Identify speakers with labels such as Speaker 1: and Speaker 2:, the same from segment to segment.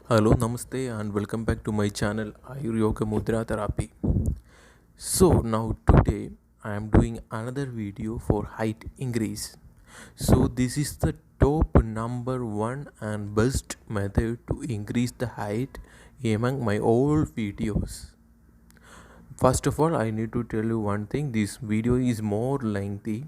Speaker 1: Hello, Namaste, and welcome back to my channel Ayur Yoga Mudra Therapy. So, now today I am doing another video for height increase. So, this is the top number one and best method to increase the height among my all videos. First of all, I need to tell you one thing, this video is more lengthy,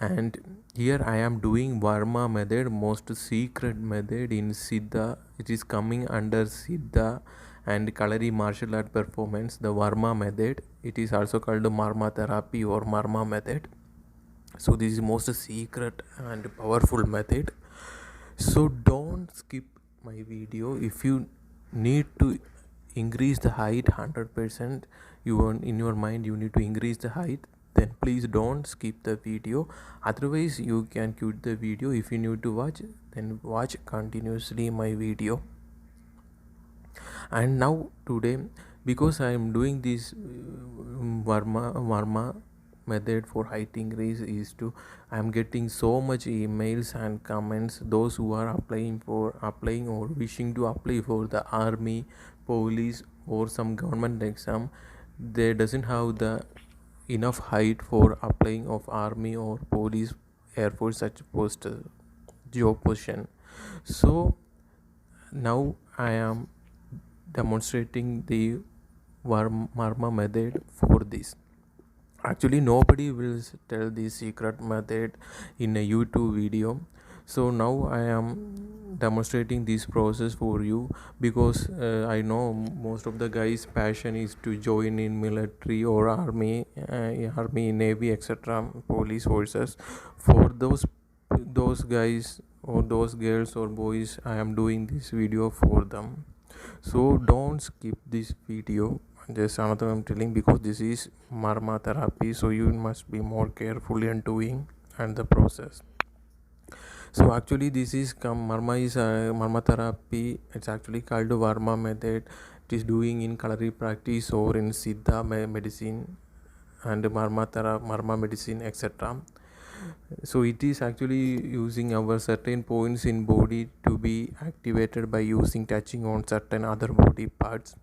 Speaker 1: and here I am doing Varma method, most secret method in Siddha. It is coming under Siddha and Kalari martial art performance, the Varma method. It is also called the Marma therapy or Marma method. So this is most secret and powerful method. So don't skip my video. If you need to increase the height 100%, you want in your mind you need to increase the height, then please don't skip the video. Otherwise you can quit the video. If you need to watch, then watch continuously my video. And now today, because I am doing this varma method for height increase, is to I am getting so much emails and comments, those who are applying or wishing to apply for the army, police or some government exam. They doesn't have the enough height for applying of army or police, air force, such post job position. So now I am demonstrating the Varma method for this. Actually, nobody will tell the secret method in a YouTube video. So now I am demonstrating this process for you, because I know most of the guys' passion is to join in military or army, navy, etc., police forces. For those guys or those girls or boys, I am doing this video for them. So don't skip this video. Just another I'm telling, because this is Marma therapy, so you must be more careful in doing and the process. So actually this is Marma therapy. It's actually called Varma method. It is doing in Kalari practice or in Siddha medicine and Marma medicine, etc. So it is actually using our certain points in body to be activated by using touching on certain other body parts.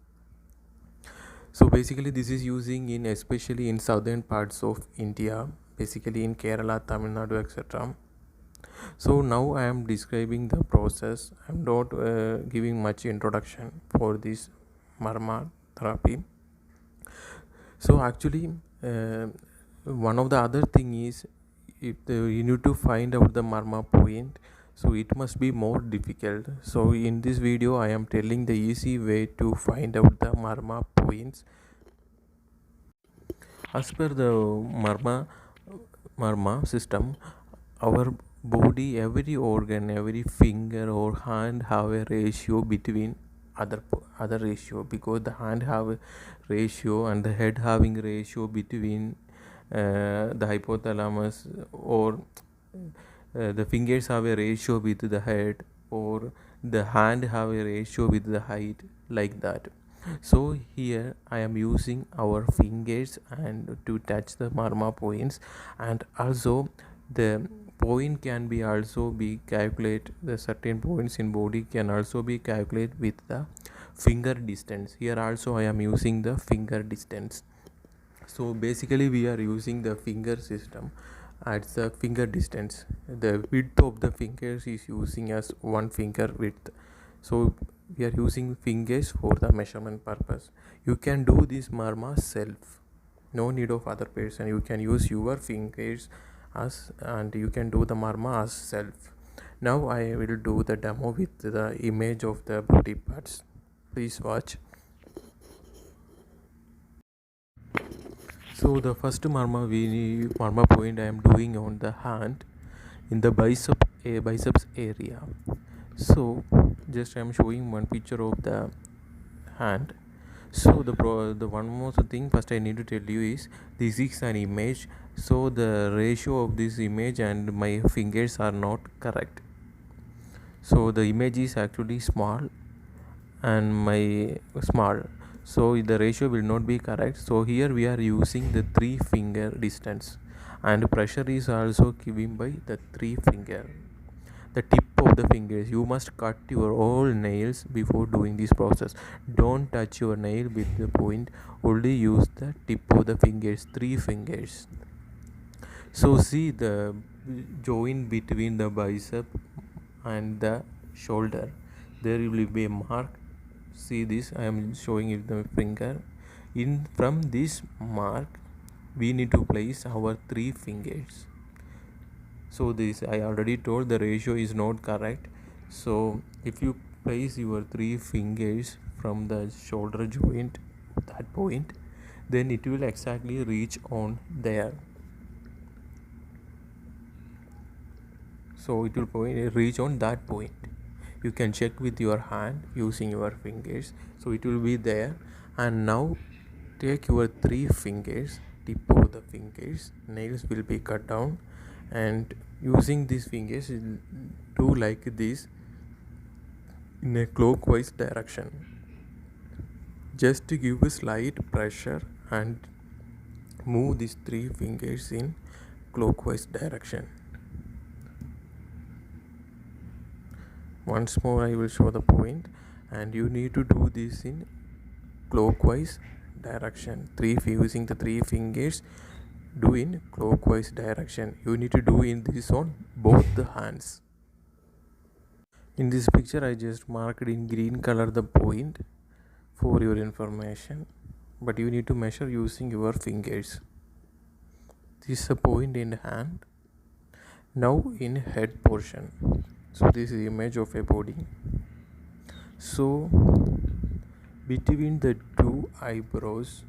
Speaker 1: So basically this is using in especially in southern parts of India, basically in Kerala, Tamil Nadu, etc. So now I am describing the process. I am not giving much introduction for this Marma therapy. So actually one of the other thing is, you need to find out the Marma point, so it must be more difficult. So in this video I am telling the easy way to find out the Marma points. As per the Marma system, our body, every organ, every finger or hand have a ratio between other ratio, because the hand have a ratio and the head having ratio between the hypothalamus, or the fingers have a ratio with the head, or the hand have a ratio with the height, like that. So here I am using our fingers and to touch the Marma points, and also the point can be also be calculate, the certain points in body can also be calculated with the finger distance. Here also I am using the finger distance. So basically we are using the finger system at the finger distance. The width of the fingers is using as one finger width. So we are using fingers for the measurement purpose. You can do this Marma self, no need of other person. You can use your fingers as, and you can do the Marma as self. Now I will do the demo with the image of the body parts. Please watch. So the first Marma point I am doing on the hand, in the biceps area. So just I am showing one picture of the hand. So the one more thing first I need to tell you is, this is an image. So the ratio of this image and my fingers are not correct. So the image is actually small and my small, so the ratio will not be correct. So here we are using the 3 finger distance, and pressure is also given by the 3 finger. the tip of the fingers. You must cut your all nails before doing this process. Don't touch your nail with the point, only use the tip of the fingers, 3 fingers. So see the joint between the bicep and the shoulder, there will be a mark. See this, I am showing you the finger. In from this mark we need to place our 3 fingers. So this I already told the ratio is not correct. So if you place your 3 fingers from the shoulder joint, that point, then it will exactly reach on there. So it will reach on that point. You can check with your hand using your fingers. So it will be there. And now take your 3 fingers, tip of the fingers, nails will be cut down, and using these fingers do like this in a clockwise direction. Just to give a slight pressure and move these 3 fingers in clockwise direction. Once more I will show the point, and you need to do this in clockwise direction. Using the 3 fingers, do in clockwise direction. You need to do in this on both the hands. In this picture I just marked in green color the point for your information, but you need to measure using your fingers. This is a point in hand. Now in head portion, so this is the image of a body. So between the 2 eyebrows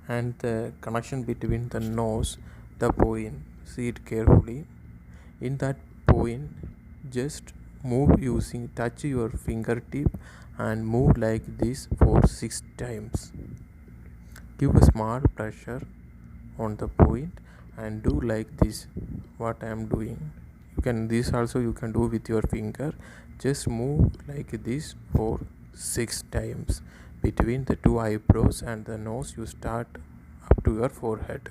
Speaker 1: and the connection between the nose, the point, see it carefully. In that point, just move using, touch your fingertip and move like this for 6 times. Give a small pressure on the point and do like this, what I am doing. This also you can do with your finger. Just move like this for 6 times between the 2 eyebrows and the nose. You start up to your forehead.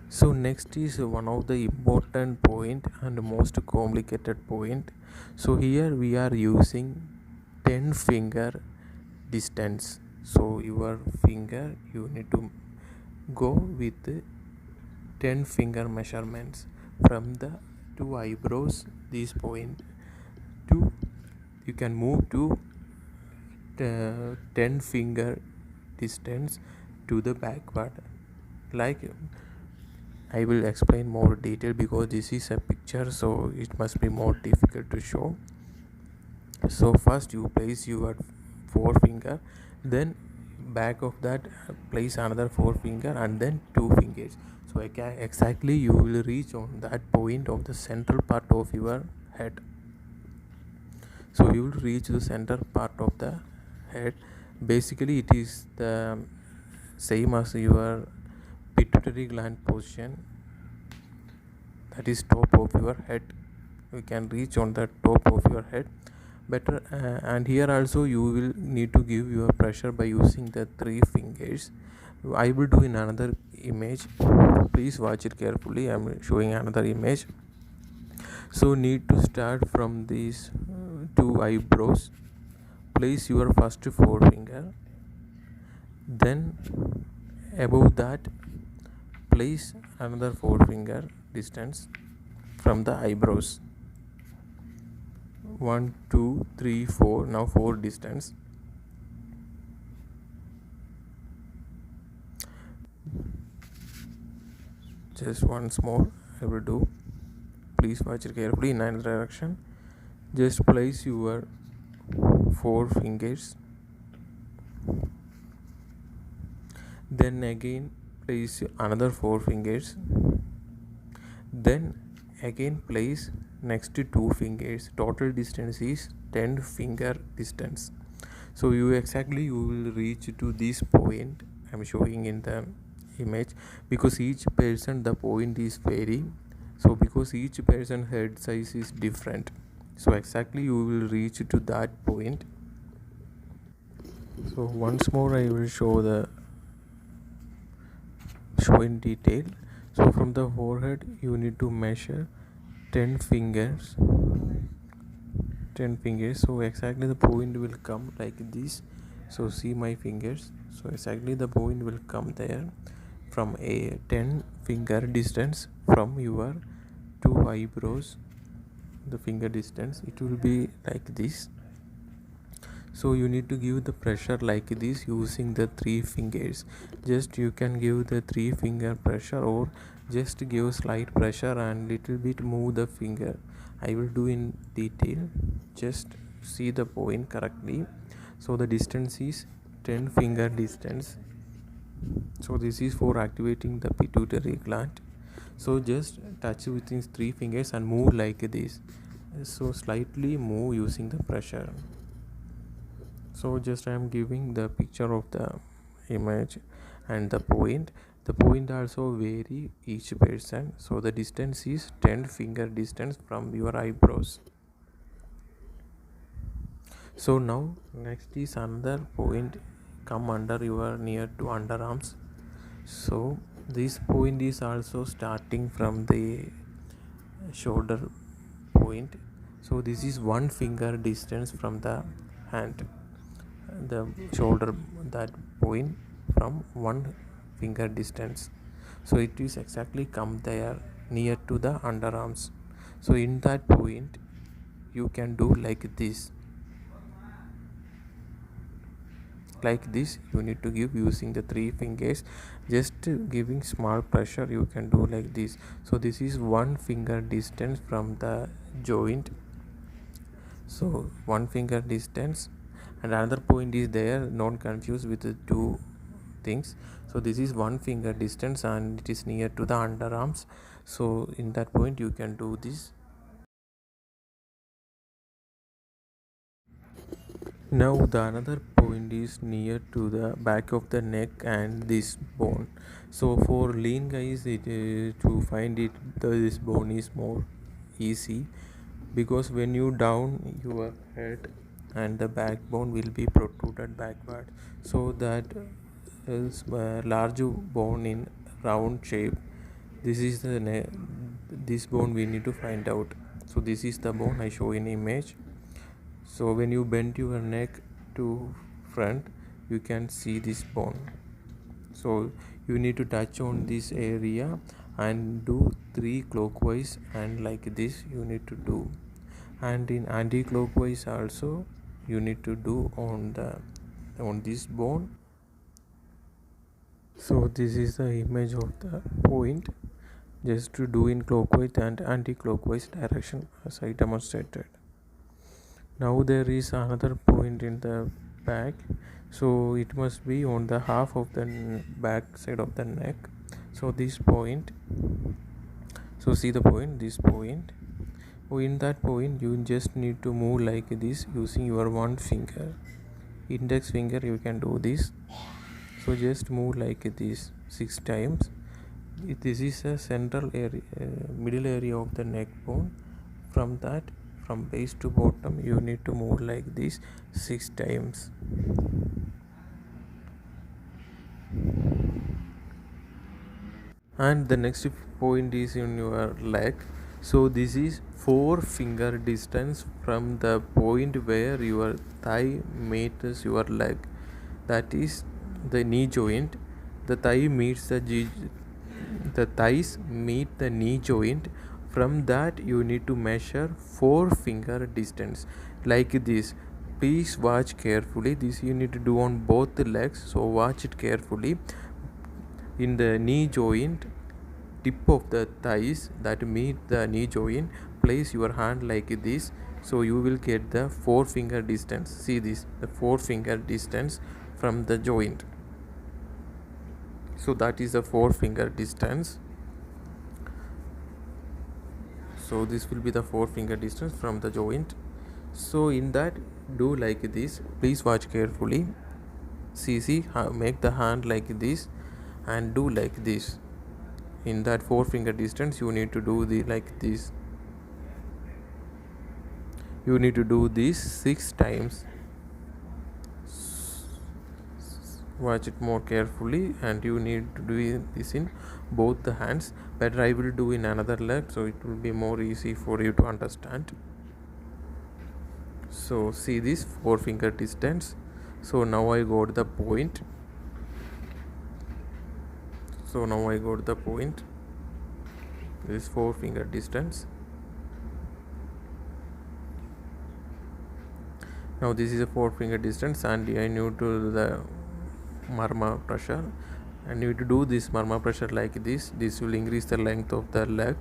Speaker 1: So next is one of the important point and most complicated point. So here we are using 10 finger distance. So your finger, you need to go with 10 finger measurements from the 2 eyebrows, this point, to you can move to 10 finger distance to the backward. Like I will explain more detail because this is a picture, so it must be more difficult to show. So first you place your 4 finger, then back of that place another 4 finger, and then 2 fingers. So exactly you will reach on that point of the central part of your head. So you will reach the center part of the head. Basically it is the same as your pituitary gland position, that is top of your head. You can reach on the top of your head better, and here also you will need to give your pressure by using the 3 fingers. I will do in another image, please watch it carefully. I am showing another image. So need to start from these 2 eyebrows, place your first 4 finger, then above that place another 4 finger distance from the eyebrows. 1 2 3 4, now 4 distance. Just once more I will do, please watch it carefully in another direction. Just place your 4 fingers, then again place another 4 fingers, then again place next to 2 fingers. Total distance is 10 finger distance. So you will reach to this point I am showing in the image, because each person the point is vary. So because each person head size is different, so exactly you will reach to that point. So once more I will show the show in detail. So from the forehead you need to measure 10 fingers, 10 fingers. So exactly the point will come like this. So see my fingers. So exactly the point will come there from a 10 finger distance from your two eyebrows. The finger distance, it will be like this. So you need to give the pressure like this using the three fingers. Just you can give the three finger pressure, or just give slight pressure and little bit move the finger. I will do in detail. Just see the point correctly. So the distance is 10 finger distance. So this is for activating the pituitary gland. So just touch with these three fingers and move like this. So slightly move using the pressure. So just I am giving the picture of the image and the point also vary each person. So the distance is 10 finger distance from your eyebrows. So now next is another point come under your near to underarms. So this point is also starting from the shoulder point. So this is one finger distance from the hand, the shoulder, that point from one finger distance. So it is exactly come there near to the underarms. So in that point you can do like this. Like this you need to give using the three fingers. Just giving small pressure you can do like this. So this is one finger distance from the joint. So one finger distance, and another point is there, not confused with the two things. So this is one finger distance and it is near to the underarms. So in that point you can do this. Now the another point is near to the back of the neck and this bone. So for lean guys, to find it, this bone is more easy, because when you down your head and the backbone will be protruded backward, so that is a large bone in round shape. This is the this bone we need to find out. So this is the bone I show in image. So when you bend your neck to front, you can see this bone. So you need to touch on this area and do 3 clockwise, and like this you need to do, and in anti-clockwise also you need to do on this bone. So this is the image of the point, just to do in clockwise and anti-clockwise direction as I demonstrated. Now there is another point in the back, so it must be on the half of the back side of the neck. So this point, so see the point, this point. So in that point you just need to move like this using your one finger, index finger. You can do this. So just move like this 6 times. This is a central area, middle area of the neck bone. From that, from base to bottom, you need to move like this 6 times. And the next point is in your leg. So this is 4 finger distance from the point where your thigh meets your leg, that is the knee joint. The thigh meets the thighs meet the knee joint. From that you need to measure 4 finger distance like this. Please watch carefully. This you need to do on both the legs, so watch it carefully. In the knee joint, tip of the thighs that meet the knee joint, place your hand like this. So you will get the 4 finger distance. See this, the 4 finger distance from the joint. So that is the 4 finger distance. So this will be the 4 finger distance from the joint. So in that, do like this. Please watch carefully. See, make the hand like this and do like this. In that 4 finger distance you need to do the like this. You need to do this 6 times. watch it more carefully, and you need to do this in both the hands. But I will do in another leg, so it will be more easy for you to understand. So see this 4-finger distance. So now I got the point. This 4-finger distance. Now this is a 4-finger distance, and I need to the marma pressure. I need to do this marma pressure like this. This will increase the length of the leg.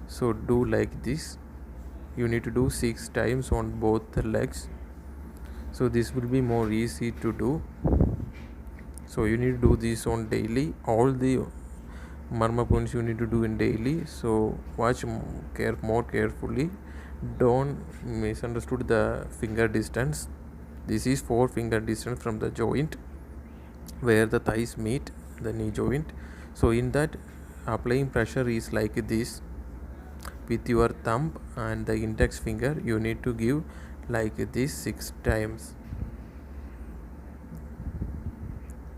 Speaker 1: So do like this. You need to do 6 times on both the legs. So this will be more easy to do. So you need to do this on daily. All the marma points you need to do in daily. So watch more carefully. Don't misunderstood the finger distance. This is 4-finger distance from the joint where the thighs meet the knee joint. So in that, applying pressure is like this. With your thumb and the index finger, you need to give like this 6 times.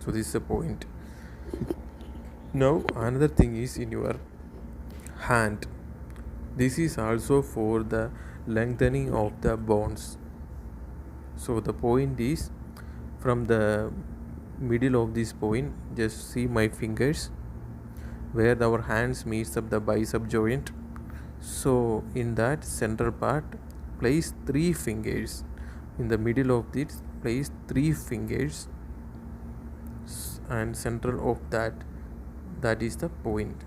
Speaker 1: So this is the point. Now another thing is in your hand. This is also for the lengthening of the bones. So the point is from the middle of this point, just see my fingers where our hands meets up the bicep joint. So in that center part, place 3 fingers. In the middle of this, place 3 fingers, and center of that is the point.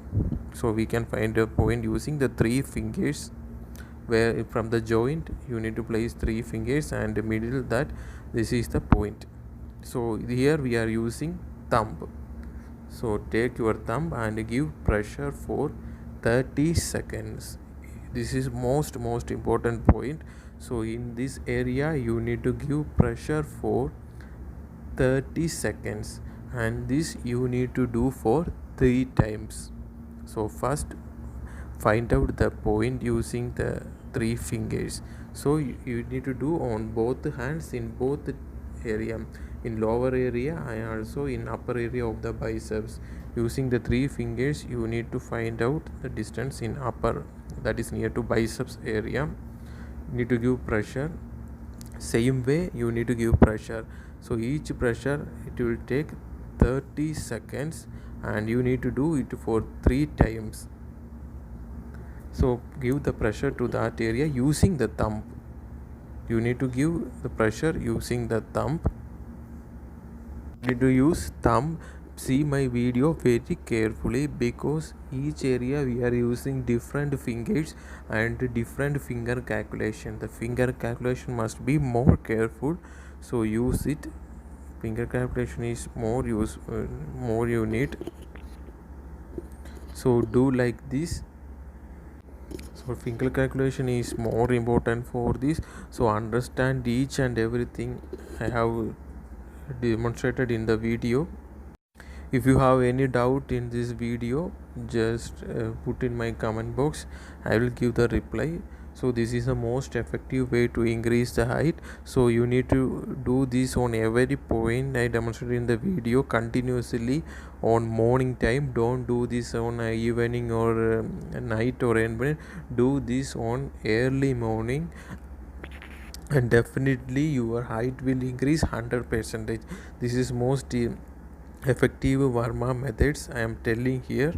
Speaker 1: So we can find a point using the 3 fingers, where from the joint you need to place 3 fingers, and the middle that this is the point. So here we are using thumb. So take your thumb and give pressure for 30 seconds. This is most important point. So in this area you need to give pressure for 30 seconds, and this you need to do for 3 times. So first find out the point using the 3 fingers. So you need to do on both hands in both area, in lower area and also in upper area of the biceps. Using the 3 fingers, you need to find out the distance in upper, that is near to biceps area. You need to give pressure. Same way you need to give pressure. So each pressure it will take 30 seconds, and you need to do it for 3 times. So give the pressure to that area using the thumb. You need to give the pressure using the thumb. You need to use thumb. See my video very carefully, because each area we are using different fingers and different finger calculation. The finger calculation must be more careful, so use it. Finger calculation is more you need. So do like this. So finger calculation is more important for this. So understand each and everything I have demonstrated in the video. If you have any doubt in this video, just put in my comment box. I will give the reply. So this is the most effective way to increase the height. So you need to do this on every point I demonstrated in the video continuously on morning time. Don't do this on evening or night or anything. Do this on early morning, and definitely your height will increase 100%. This is most effective Varma methods I am telling here.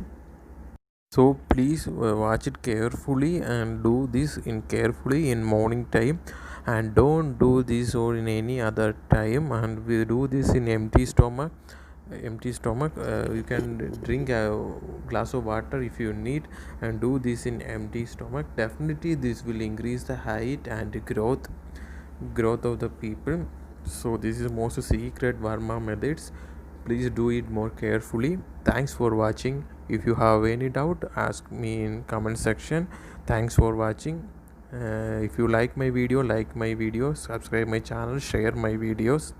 Speaker 1: So please watch it carefully and do this carefully in morning time, and don't do this or in any other time. And we do this in empty stomach. You can drink a glass of water if you need, and do this in empty stomach. Definitely this will increase the height and growth of the people. So this is most secret Varma methods. Please do it more carefully. Thanks for watching. If you have any doubt, ask me in comment section. Thanks for watching. If you like my video, subscribe my channel, share my videos.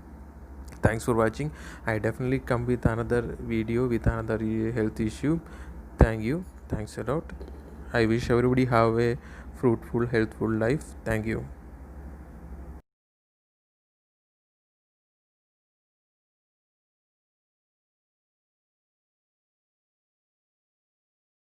Speaker 1: Thanks for watching. I definitely come with another video with another health issue. Thank you. Thanks a lot. I wish everybody have a fruitful, healthful life. Thank you.